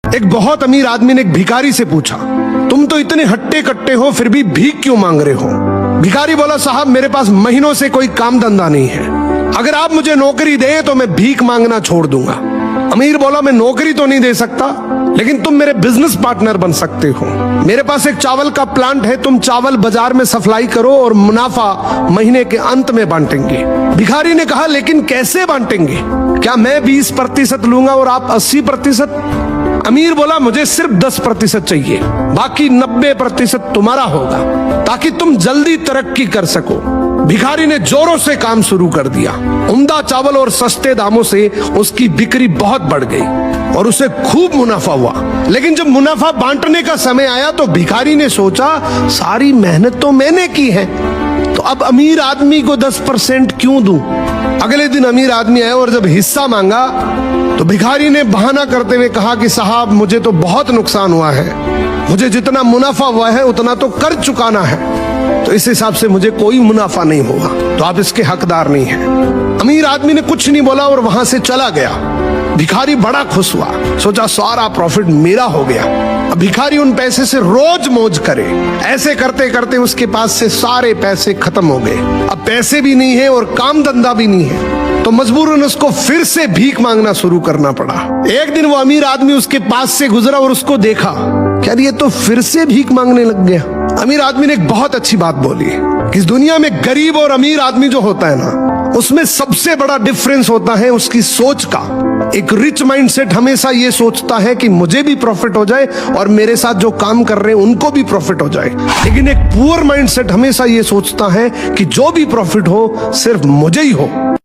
एक बहुत अमीर आदमी ने एक भिखारी से पूछा, तुम तो इतने हट्टे कट्टे हो फिर भी भीख क्यों मांग रहे हो? भिखारी बोला, साहब मेरे पास महीनों से कोई काम धंधा नहीं है, अगर आप मुझे नौकरी दें तो मैं भीख मांगना छोड़ दूंगा। अमीर बोला, मैं नौकरी तो नहीं दे सकता, लेकिन तुम मेरे बिजनेस पार्टनर बन सकते हो। मेरे पास एक चावल का प्लांट है, तुम चावल बाजार में सप्लाई करो और मुनाफा महीने के अंत में बांटेंगे। भिखारी ने कहा, लेकिन कैसे बांटेंगे? क्या मैं 20% लूंगा और आप 80%? अमीर बोला, मुझे सिर्फ 10% चाहिए, बाकी 90% तुम्हारा होगा, ताकि तुम जल्दी तरक्की कर सको। भिखारी ने जोरों से काम शुरू कर दिया। उम्दा चावल और सस्ते दामों से उसकी बिक्री बहुत बढ़ गई और उसे खूब मुनाफा हुआ। लेकिन जब मुनाफा बांटने का समय आया तो भिखारी ने सोचा, सारी मेहनत तो मैंने की है, तो अब अमीर आदमी को 10% क्यों दूं? अगले दिन अमीर आदमी आया और जब हिस्सा मांगा तो भिखारी ने बहाना करते हुए कहा कि साहब मुझे तो बहुत नुकसान हुआ है, मुझे जितना मुनाफा हुआ है उतना तो कर चुकाना है, तो इस हिसाब से मुझे कोई मुनाफा नहीं होगा, तो आप इसके हकदार नहीं हैं। अमीर आदमी ने कुछ नहीं बोला और वहां से चला गया। भिखारी बड़ा खुश हुआ, सोचा सारा प्रॉफिट मेरा हो गया। अब भिखारी उन पैसे से रोज मौज करे। ऐसे करते करते उसके पास से सारे पैसे खत्म हो गए। अब पैसे भी नहीं है और काम धंधा भी नहीं है, तो मजबूरन उसको फिर से भीख मांगना शुरू करना पड़ा। एक दिन वो अमीर आदमी उसके पास से गुजरा और उसको देखा, क्या ये तो फिर से भीख मांगने लग गया। अमीर आदमी ने एक बहुत अच्छी बात बोली कि इस दुनिया में गरीब और अमीर आदमी जो होता है ना, उसमें सबसे बड़ा डिफरेंस होता है उसकी सोच का। एक रिच माइंडसेट हमेशा ये सोचता है कि मुझे भी प्रॉफिट हो जाए और मेरे साथ जो काम कर रहे हैं उनको भी प्रॉफिट हो जाए, लेकिन एक पुअर माइंडसेट हमेशा ये सोचता है कि जो भी प्रॉफिट हो सिर्फ मुझे ही हो।